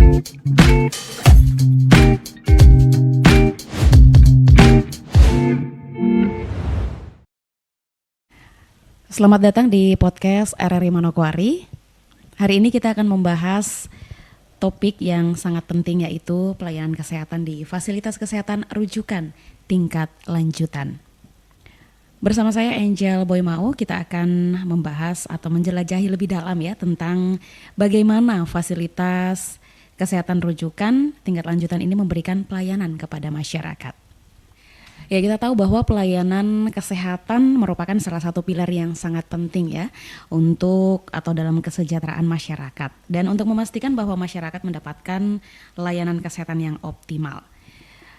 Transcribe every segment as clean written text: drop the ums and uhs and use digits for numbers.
Selamat datang di podcast RRI Manokwari. Hari ini kita akan membahas topik yang sangat penting, yaitu pelayanan kesehatan di fasilitas kesehatan rujukan tingkat lanjutan. Bersama saya Angel Boymao, kita akan membahas atau menjelajahi lebih dalam ya tentang bagaimana fasilitas kesehatan rujukan tingkat lanjutan ini memberikan pelayanan kepada masyarakat. Ya, kita tahu bahwa pelayanan kesehatan merupakan salah satu pilar yang sangat penting ya untuk atau dalam kesejahteraan masyarakat, dan untuk memastikan bahwa masyarakat mendapatkan layanan kesehatan yang optimal.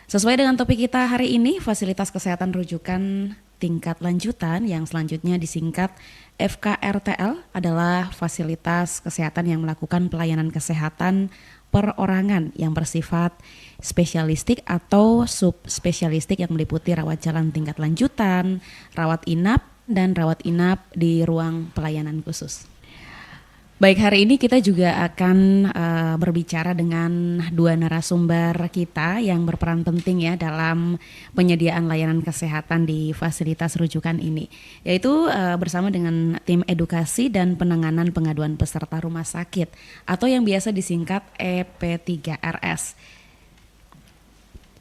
Sesuai dengan topik kita hari ini, fasilitas kesehatan rujukan tingkat lanjutan yang selanjutnya disingkat FKRTL adalah fasilitas kesehatan yang melakukan pelayanan kesehatan perorangan yang bersifat spesialistik atau subspesialistik yang meliputi rawat jalan tingkat lanjutan, rawat inap, dan rawat inap di ruang pelayanan khusus. Baik, hari ini kita juga akan berbicara dengan dua narasumber kita yang berperan penting ya dalam penyediaan layanan kesehatan di fasilitas rujukan ini, yaitu bersama dengan tim edukasi dan penanganan pengaduan peserta rumah sakit atau yang biasa disingkat EP3RS,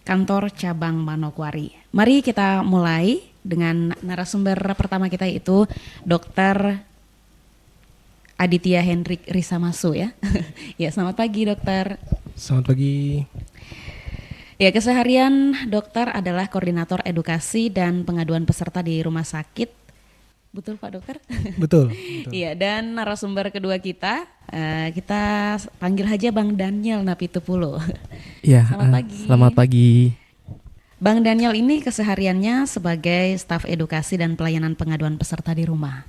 Kantor Cabang Manokwari. Mari kita mulai dengan narasumber pertama kita, yaitu Dr. Aditya Hendrik Risamasu ya. Ya, selamat pagi dokter. Selamat pagi. Ya, keseharian dokter adalah koordinator edukasi dan pengaduan peserta di rumah sakit. Betul Pak Dokter? Betul. Iya, dan narasumber kedua kita panggil aja Bang Daniel Napitupulo. Iya, selamat pagi. Selamat pagi. Bang Daniel ini kesehariannya sebagai staf edukasi dan pelayanan pengaduan peserta di rumah.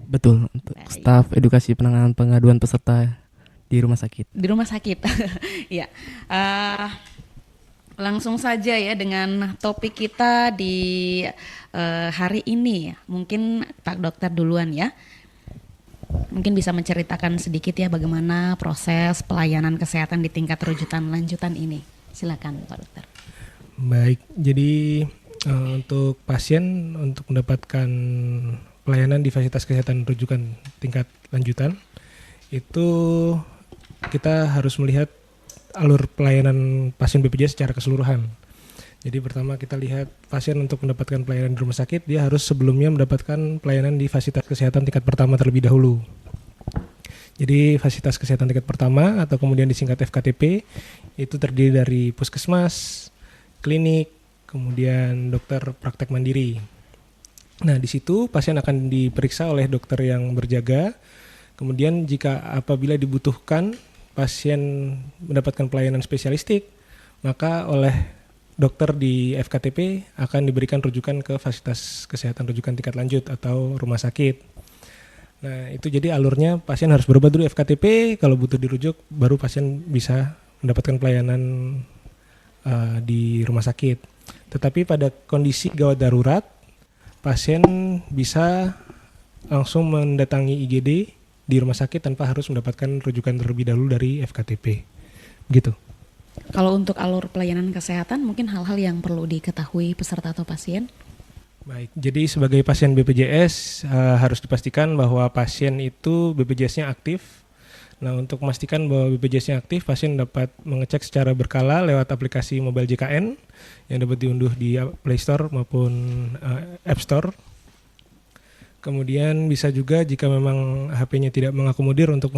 Betul, untuk staf edukasi penanganan pengaduan peserta di rumah sakit. Di rumah sakit, ya. Langsung saja ya dengan topik kita di hari ini. Mungkin Pak Dokter duluan ya. Mungkin bisa menceritakan sedikit ya bagaimana proses pelayanan kesehatan di tingkat rujukan lanjutan ini. Silakan Pak Dokter. Baik, jadi untuk pasien untuk mendapatkan pelayanan di fasilitas kesehatan rujukan tingkat lanjutan itu kita harus melihat alur pelayanan pasien BPJS secara keseluruhan. Jadi pertama kita lihat pasien untuk mendapatkan pelayanan di rumah sakit, dia harus sebelumnya mendapatkan pelayanan di fasilitas kesehatan tingkat pertama terlebih dahulu. Jadi fasilitas kesehatan tingkat pertama atau kemudian disingkat FKTP itu terdiri dari puskesmas, klinik, kemudian dokter praktek mandiri. Nah, di situ pasien akan diperiksa oleh dokter yang berjaga. Kemudian apabila dibutuhkan pasien mendapatkan pelayanan spesialistik, maka oleh dokter di FKTP akan diberikan rujukan ke fasilitas kesehatan rujukan tingkat lanjut atau rumah sakit. Nah, itu jadi alurnya pasien harus berobat dulu FKTP, kalau butuh dirujuk baru pasien bisa mendapatkan pelayanan di rumah sakit. Tetapi pada kondisi gawat darurat, pasien bisa langsung mendatangi IGD di rumah sakit tanpa harus mendapatkan rujukan terlebih dahulu dari FKTP. Begitu. Kalau untuk alur pelayanan kesehatan, mungkin hal-hal yang perlu diketahui peserta atau pasien? Baik, jadi sebagai pasien BPJS harus dipastikan bahwa pasien itu BPJS-nya aktif. Nah, untuk memastikan bahwa BPJS-nya aktif, pasien dapat mengecek secara berkala lewat aplikasi mobile JKN yang dapat diunduh di Play Store maupun App Store. Kemudian bisa juga jika memang HP-nya tidak mengakomodir untuk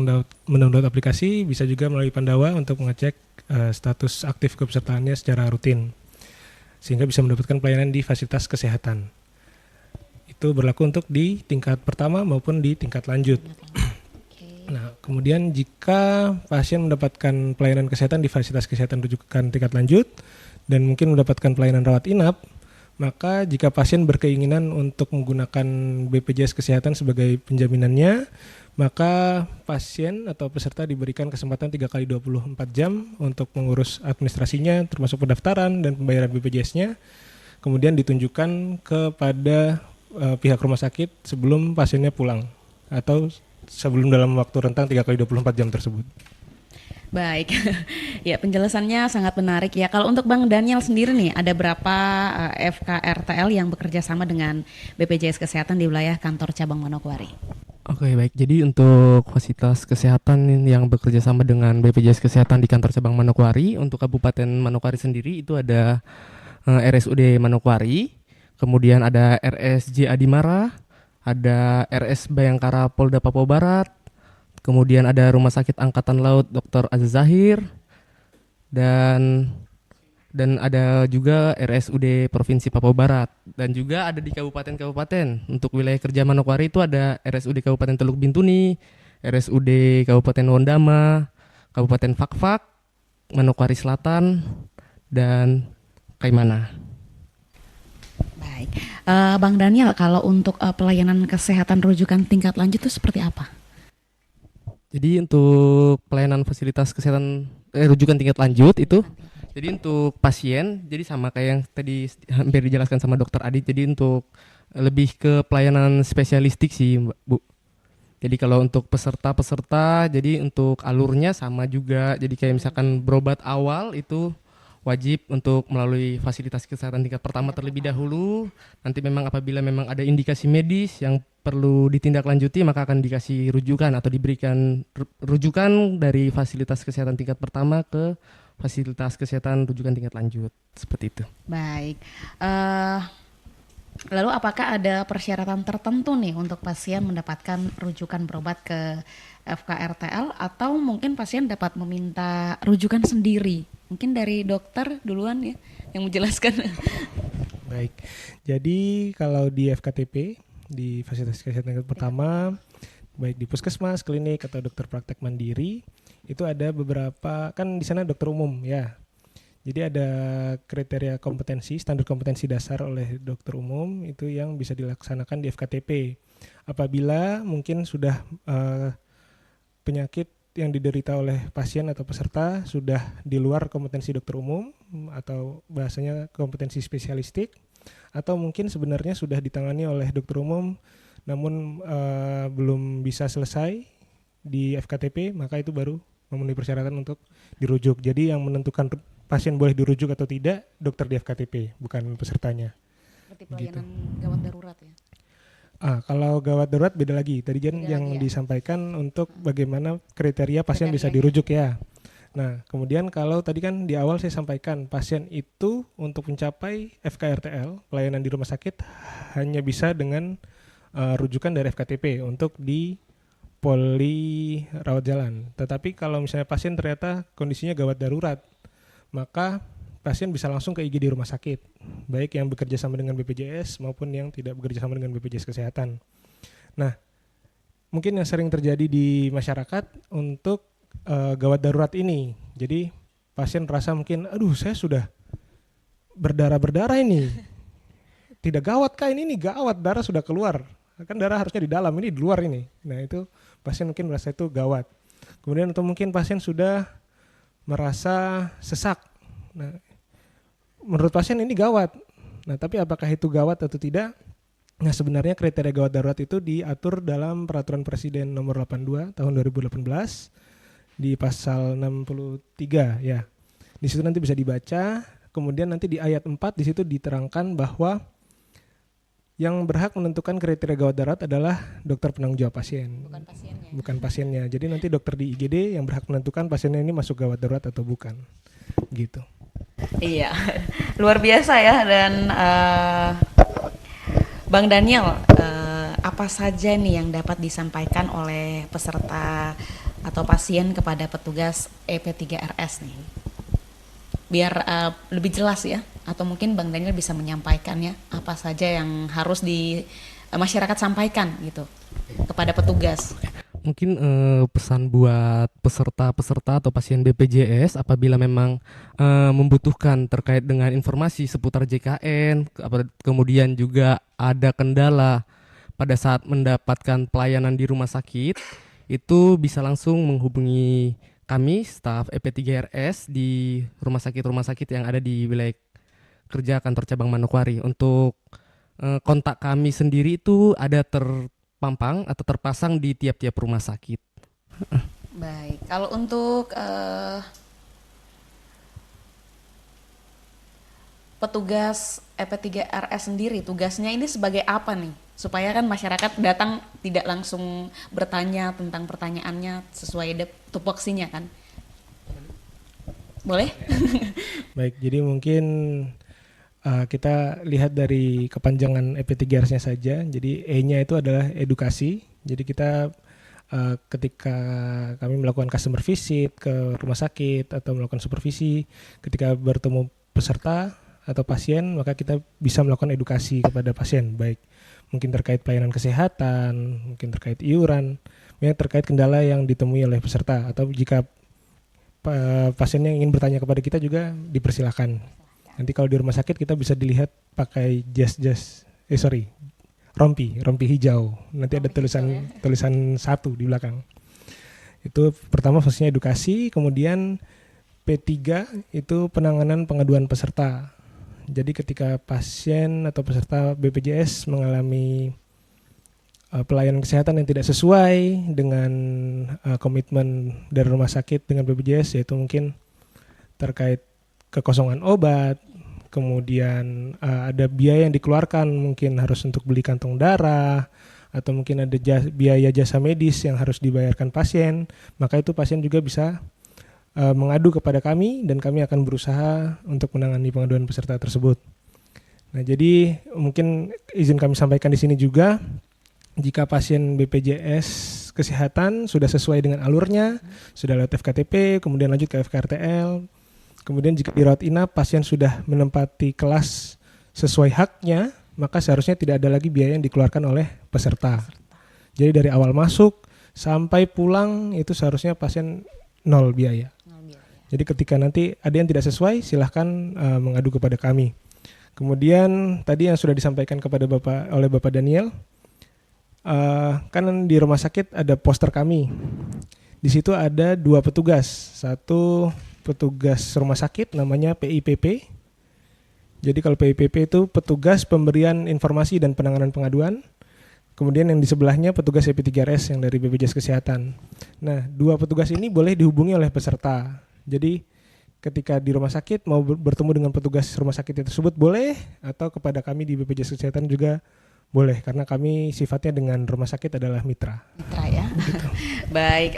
mendownload aplikasi, bisa juga melalui Pandawa untuk mengecek status aktif kepesertaannya secara rutin, sehingga bisa mendapatkan pelayanan di fasilitas kesehatan. Itu berlaku untuk di tingkat pertama maupun di tingkat lanjut. Nah, kemudian jika pasien mendapatkan pelayanan kesehatan di fasilitas kesehatan rujukan tingkat lanjut dan mungkin mendapatkan pelayanan rawat inap, maka jika pasien berkeinginan untuk menggunakan BPJS Kesehatan sebagai penjaminannya, maka pasien atau peserta diberikan kesempatan 3 kali 24 jam untuk mengurus administrasinya, termasuk pendaftaran dan pembayaran BPJS-nya, kemudian ditunjukkan kepada pihak rumah sakit sebelum pasiennya pulang atau sebelum dalam waktu rentang 3 kali 24 jam tersebut. Baik, ya penjelasannya sangat menarik ya. Kalau untuk Bang Daniel sendiri nih, ada berapa FKRTL yang bekerja sama dengan BPJS Kesehatan di wilayah kantor cabang Manokwari? Oke, baik. Jadi untuk fasilitas kesehatan yang bekerja sama dengan BPJS Kesehatan di kantor cabang Manokwari, untuk Kabupaten Manokwari sendiri itu ada RSUD Manokwari, kemudian ada RSJ Adimara, ada RS Bayangkara Polda Papua Barat, kemudian ada Rumah Sakit Angkatan Laut Dr. Aziz Zahir, dan ada juga RSUD Provinsi Papua Barat, dan juga ada di kabupaten-kabupaten. Untuk wilayah kerja Manokwari itu ada RSUD Kabupaten Teluk Bintuni, RSUD Kabupaten Wondama, Kabupaten Fakfak, Manokwari Selatan, dan Kaimana. Baik, Bang Daniel, kalau untuk pelayanan kesehatan rujukan tingkat lanjut itu seperti apa? Jadi untuk pelayanan fasilitas kesehatan rujukan tingkat lanjut itu, jadi untuk pasien, jadi sama kayak yang tadi hampir dijelaskan sama Dokter Adit. Jadi untuk lebih ke pelayanan spesialistik sih, Bu. Jadi kalau untuk peserta-peserta, jadi untuk alurnya sama juga. Jadi kayak misalkan berobat awal itu wajib untuk melalui fasilitas kesehatan tingkat pertama terlebih dahulu. Nanti memang apabila memang ada indikasi medis yang perlu ditindaklanjuti, maka akan dikasih rujukan atau diberikan rujukan dari fasilitas kesehatan tingkat pertama ke fasilitas kesehatan rujukan tingkat lanjut, seperti itu. Baik, lalu apakah ada persyaratan tertentu nih untuk pasien mendapatkan rujukan berobat ke FKRTL, atau mungkin pasien dapat meminta rujukan sendiri? Mungkin dari dokter duluan ya yang menjelaskan. Baik, jadi kalau di FKTP, di fasilitas kesehatan tingkat pertama, baik di puskesmas, klinik, atau dokter praktek mandiri, itu ada beberapa, kan di sana dokter umum ya. Jadi ada kriteria kompetensi, standar kompetensi dasar oleh dokter umum itu yang bisa dilaksanakan di FKTP. Apabila mungkin sudah penyakit yang diderita oleh pasien atau peserta sudah di luar kompetensi dokter umum atau bahasanya kompetensi spesialistik, atau mungkin sebenarnya sudah ditangani oleh dokter umum namun belum bisa selesai di FKTP, maka itu baru memenuhi persyaratan untuk dirujuk. Jadi yang menentukan pasien boleh dirujuk atau tidak dokter di FKTP, bukan pesertanya. Seperti pelayanan gawat darurat ya? Kalau gawat darurat beda lagi. Tadi yang disampaikan untuk bagaimana kriteria pasien bisa dirujuk ya. Nah, kemudian kalau tadi kan di awal saya sampaikan pasien itu untuk mencapai FKRTL, pelayanan di rumah sakit, hanya bisa dengan rujukan dari FKTP untuk di poli rawat jalan. Tetapi kalau misalnya pasien ternyata kondisinya gawat darurat, maka pasien bisa langsung ke IGD rumah sakit, baik yang bekerja sama dengan BPJS maupun yang tidak bekerja sama dengan BPJS Kesehatan. Nah, mungkin yang sering terjadi di masyarakat untuk gawat darurat ini, jadi pasien merasa mungkin, aduh saya sudah berdarah ini, tidak gawat kah ini gawat, darah sudah keluar, kan darah harusnya di dalam, ini di luar ini. Nah itu pasien mungkin merasa itu gawat. Kemudian atau mungkin pasien sudah merasa sesak. Nah, menurut pasien ini gawat. Nah, tapi apakah itu gawat atau tidak? Nah, sebenarnya kriteria gawat darurat itu diatur dalam Peraturan Presiden Nomor 82 Tahun 2018 di pasal 63 ya. Di situ nanti bisa dibaca. Kemudian nanti di ayat 4 di situ diterangkan bahwa yang berhak menentukan kriteria gawat darurat adalah dokter penanggung jawab pasien. Bukan pasiennya. Bukan pasiennya. Jadi nanti dokter di IGD yang berhak menentukan pasiennya ini masuk gawat darurat atau bukan. Gitu. Iya, luar biasa ya. Dan Bang Daniel, apa saja nih yang dapat disampaikan oleh peserta atau pasien kepada petugas EP3RS nih? Biar lebih jelas ya, atau mungkin Bang Daniel bisa menyampaikannya apa saja yang harus di masyarakat sampaikan gitu kepada petugas. Mungkin pesan buat peserta-peserta atau pasien BPJS apabila memang membutuhkan terkait dengan informasi seputar JKN, kemudian juga ada kendala pada saat mendapatkan pelayanan di rumah sakit, itu bisa langsung menghubungi kami, staf EP3RS di rumah sakit yang ada di wilayah kerja kantor cabang Manokwari. Untuk kontak kami sendiri itu ada terpampang atau terpasang di tiap-tiap rumah sakit. Baik, kalau untuk petugas EP3RS sendiri, tugasnya ini sebagai apa nih? Supaya kan masyarakat datang tidak langsung bertanya tentang pertanyaannya sesuai tupoksinya kan? Boleh? Baik, jadi mungkin kita lihat dari kepanjangan EP3RS-nya saja. Jadi E-nya itu adalah edukasi. Jadi kita ketika kami melakukan customer visit ke rumah sakit atau melakukan supervisi, ketika bertemu peserta atau pasien, maka kita bisa melakukan edukasi kepada pasien, baik mungkin terkait pelayanan kesehatan, mungkin terkait iuran, mungkin terkait kendala yang ditemui oleh peserta, atau jika pasien yang ingin bertanya kepada kita juga dipersilakan. Nanti kalau di rumah sakit kita bisa dilihat pakai rompi hijau. Nanti ada tulisan 1 di belakang. Itu pertama fungsinya edukasi, kemudian P3 itu penanganan pengaduan peserta. Jadi ketika pasien atau peserta BPJS mengalami pelayanan kesehatan yang tidak sesuai dengan komitmen dari rumah sakit dengan BPJS, yaitu mungkin terkait kekosongan obat, kemudian ada biaya yang dikeluarkan, mungkin harus untuk beli kantong darah, atau mungkin ada biaya jasa medis yang harus dibayarkan pasien, maka itu pasien juga bisa mengadu kepada kami dan kami akan berusaha untuk menangani pengaduan peserta tersebut. Nah, jadi mungkin izin kami sampaikan di sini juga, jika pasien BPJS kesehatan sudah sesuai dengan alurnya, sudah lewat FKTP, kemudian lanjut ke FKRTL, kemudian jika dirawat inap pasien sudah menempati kelas sesuai haknya, maka seharusnya tidak ada lagi biaya yang dikeluarkan oleh peserta. Jadi dari awal masuk sampai pulang itu seharusnya pasien nol biaya. Jadi ketika nanti ada yang tidak sesuai, silahkan mengadu kepada kami. Kemudian tadi yang sudah disampaikan kepada oleh Bapak Daniel, kan di rumah sakit ada poster kami. Di situ ada 2 petugas, satu petugas rumah sakit namanya PIPP. Jadi kalau PIPP itu petugas pemberian informasi dan penanganan pengaduan. Kemudian yang di sebelahnya petugas EP3RS yang dari BPJS Kesehatan. Nah, 2 petugas ini boleh dihubungi oleh peserta. Jadi ketika di rumah sakit mau bertemu dengan petugas rumah sakit tersebut boleh, atau kepada kami di BPJS Kesehatan juga boleh, karena kami sifatnya dengan rumah sakit adalah mitra. Mitra ya. Baik,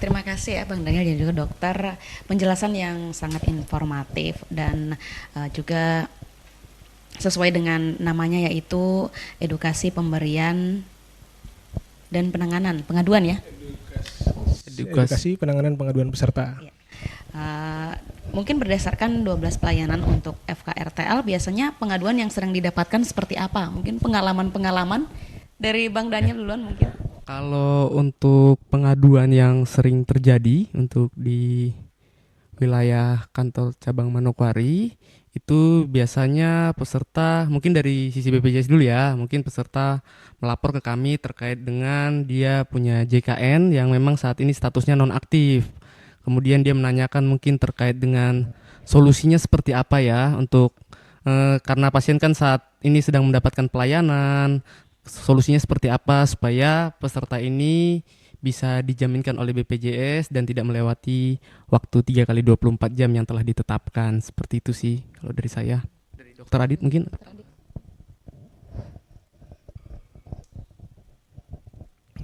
terima kasih ya Bang Daniel dan juga dokter, penjelasan yang sangat informatif dan juga sesuai dengan namanya, yaitu edukasi pemberian dan penanganan pengaduan ya. Edukasi penanganan pengaduan peserta. Ya. Mungkin berdasarkan 12 pelayanan untuk FKRTL, biasanya pengaduan yang sering didapatkan seperti apa? Mungkin pengalaman-pengalaman dari Bang Daniel duluan mungkin. Kalau untuk pengaduan yang sering terjadi untuk di wilayah kantor cabang Manokwari, itu biasanya peserta, mungkin dari sisi BPJS dulu ya, mungkin peserta melapor ke kami terkait dengan dia punya JKN yang memang saat ini statusnya nonaktif. Kemudian dia menanyakan mungkin terkait dengan solusinya seperti apa ya untuk karena pasien kan saat ini sedang mendapatkan pelayanan, solusinya seperti apa supaya peserta ini bisa dijaminkan oleh BPJS dan tidak melewati waktu 3x24 jam yang telah ditetapkan. Seperti itu sih kalau dari saya. Dari Dokter Adit mungkin.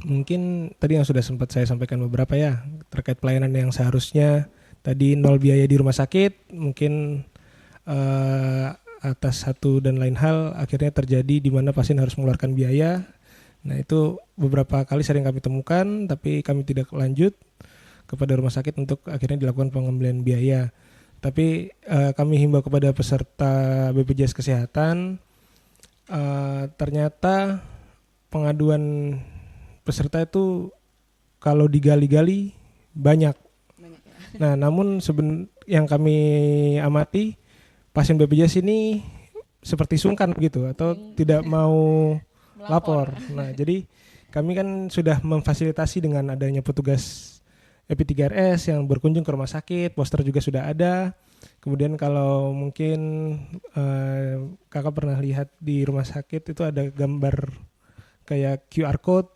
Mungkin tadi yang sudah sempat saya sampaikan beberapa ya, terkait pelayanan yang seharusnya tadi nol biaya di rumah sakit, mungkin atas satu dan lain hal akhirnya terjadi di mana pasien harus mengeluarkan biaya. Nah, itu beberapa kali sering kami temukan, tapi kami tidak lanjut kepada rumah sakit untuk akhirnya dilakukan pengambilan biaya. Tapi kami himbau kepada peserta BPJS Kesehatan, ternyata pengaduan peserta itu kalau digali-gali banyak. Nah, namun yang kami amati, pasien BPJS ini seperti sungkan gitu atau tidak mau lapor. Nah, jadi kami kan sudah memfasilitasi dengan adanya petugas EP3RS yang berkunjung ke rumah sakit, poster juga sudah ada. Kemudian kalau mungkin kakak pernah lihat di rumah sakit itu ada gambar kayak QR code.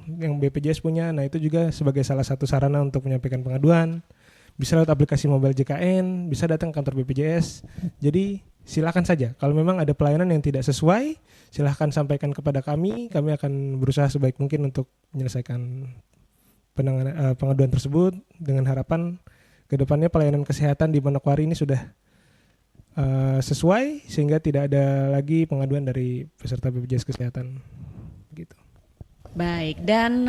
yang BPJS punya. Nah itu juga sebagai salah satu sarana untuk menyampaikan pengaduan. Bisa lewat aplikasi mobile JKN, bisa datang ke kantor BPJS. Jadi silakan saja. Kalau memang ada pelayanan yang tidak sesuai, silahkan sampaikan kepada kami. Kami akan berusaha sebaik mungkin untuk menyelesaikan pengaduan tersebut dengan harapan kedepannya pelayanan kesehatan di Manokwari ini sudah sesuai sehingga tidak ada lagi pengaduan dari peserta BPJS Kesehatan. Gitu. Baik, dan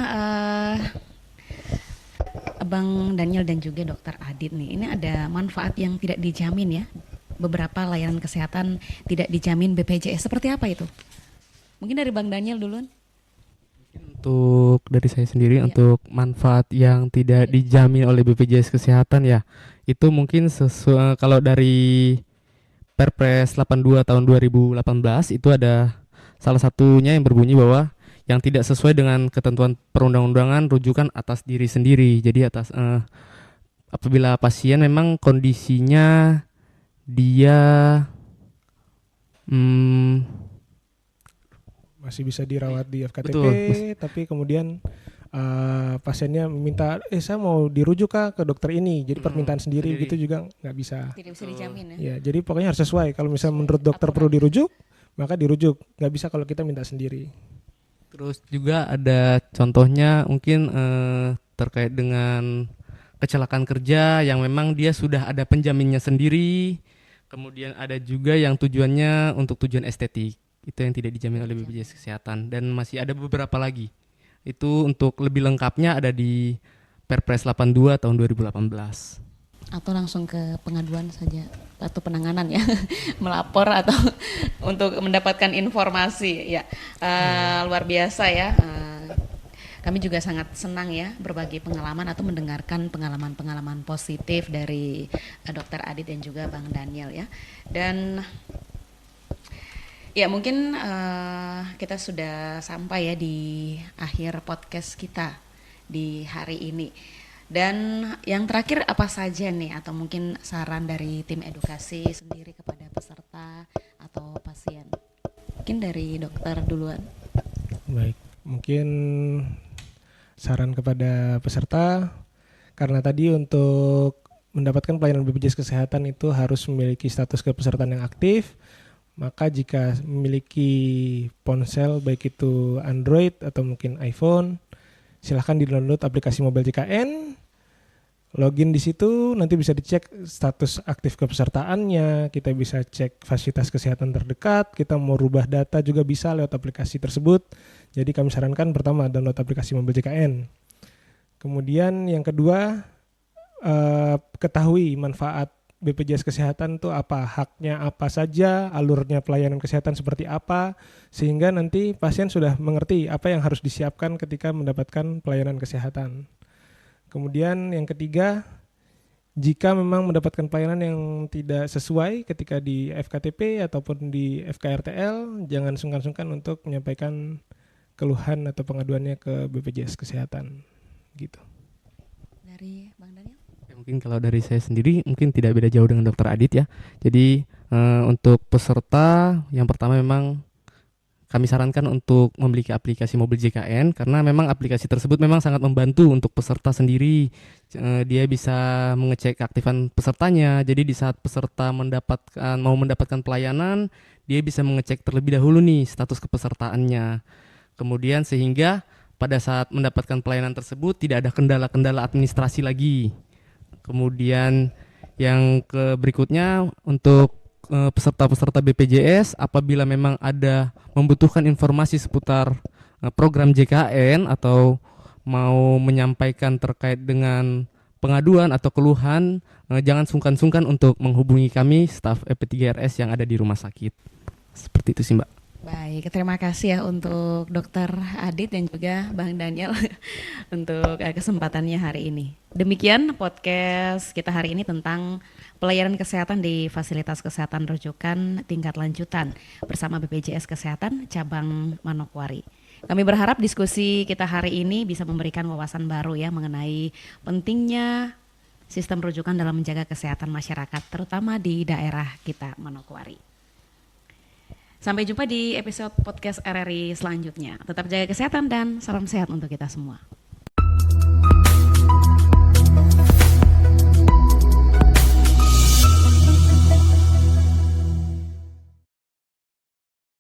Bang Daniel dan juga Dokter Adit nih, ini ada manfaat yang tidak dijamin ya. Beberapa layanan kesehatan tidak dijamin BPJS. Seperti apa itu? Mungkin dari Bang Daniel duluan. Untuk dari saya sendiri, untuk manfaat yang tidak dijamin oleh BPJS Kesehatan ya, itu mungkin sesuai kalau dari Perpres 82 tahun 2018 itu ada salah satunya yang berbunyi bahwa yang tidak sesuai dengan ketentuan perundang-undangan rujukan atas diri sendiri. Jadi atas apabila pasien memang kondisinya dia masih bisa dirawat di FKTP, betul. Tapi kemudian pasiennya meminta, saya mau dirujuk ke dokter ini, jadi permintaan sendiri gitu juga nggak bisa. Tidak bisa dijamin ya. Ya, jadi pokoknya harus sesuai. Kalau misalnya menurut dokter perlu dirujuk, maka dirujuk. Nggak bisa kalau kita minta sendiri. Terus juga ada contohnya mungkin terkait dengan kecelakaan kerja yang memang dia sudah ada penjaminnya sendiri. Kemudian ada juga yang tujuannya untuk tujuan estetik. Itu yang tidak dijamin oleh BPJS Kesehatan. Dan masih ada beberapa lagi. Itu untuk lebih lengkapnya ada di Perpres 82 tahun 2018. Atau langsung ke pengaduan saja atau penanganan ya, melapor atau untuk mendapatkan informasi ya. Luar biasa ya. Kami juga sangat senang ya berbagi pengalaman atau mendengarkan pengalaman-pengalaman positif dari Dokter Adit dan juga Bang Daniel ya. Dan ya mungkin kita sudah sampai ya di akhir podcast kita di hari ini. Dan yang terakhir apa saja nih atau mungkin saran dari tim edukasi sendiri kepada peserta atau pasien? Mungkin dari dokter duluan. Baik, mungkin saran kepada peserta, karena tadi untuk mendapatkan pelayanan BPJS Kesehatan itu harus memiliki status kepesertaan yang aktif. Maka jika memiliki ponsel baik itu Android atau mungkin iPhone, silahkan di-download aplikasi mobile JKN, login di situ, nanti bisa dicek status aktif kepesertaannya, kita bisa cek fasilitas kesehatan terdekat, kita mau rubah data juga bisa lewat aplikasi tersebut. Jadi kami sarankan pertama download aplikasi mobile JKN. Kemudian yang kedua, ketahui manfaat BPJS Kesehatan itu apa, haknya apa saja, alurnya pelayanan kesehatan seperti apa, sehingga nanti pasien sudah mengerti apa yang harus disiapkan ketika mendapatkan pelayanan kesehatan. Kemudian yang ketiga, jika memang mendapatkan pelayanan yang tidak sesuai ketika di FKTP ataupun di FKRTL, jangan sungkan-sungkan untuk menyampaikan keluhan atau pengaduannya ke BPJS Kesehatan. Gitu. Dari Bang Daniel? Mungkin kalau dari saya sendiri mungkin tidak beda jauh dengan Dokter Adit ya. Jadi untuk peserta yang pertama memang kami sarankan untuk memiliki aplikasi mobil JKN karena memang aplikasi tersebut memang sangat membantu untuk peserta sendiri. Dia bisa mengecek keaktifan pesertanya. Jadi di saat peserta mau mendapatkan pelayanan, dia bisa mengecek terlebih dahulu nih status kepesertaannya. Kemudian sehingga pada saat mendapatkan pelayanan tersebut tidak ada kendala-kendala administrasi lagi. Kemudian yang berikutnya untuk peserta-peserta BPJS apabila memang ada membutuhkan informasi seputar program JKN atau mau menyampaikan terkait dengan pengaduan atau keluhan, jangan sungkan-sungkan untuk menghubungi kami staf EP3RS yang ada di rumah sakit. Seperti itu sih Mbak. Baik, terima kasih ya untuk Dokter Adit dan juga Bang Daniel untuk kesempatannya hari ini. Demikian podcast kita hari ini tentang pelayanan kesehatan di fasilitas kesehatan rujukan tingkat lanjutan bersama BPJS Kesehatan cabang Manokwari. Kami berharap diskusi kita hari ini bisa memberikan wawasan baru ya mengenai pentingnya sistem rujukan dalam menjaga kesehatan masyarakat terutama di daerah kita Manokwari. Sampai jumpa di episode podcast RRI selanjutnya. Tetap jaga kesehatan dan salam sehat untuk kita semua.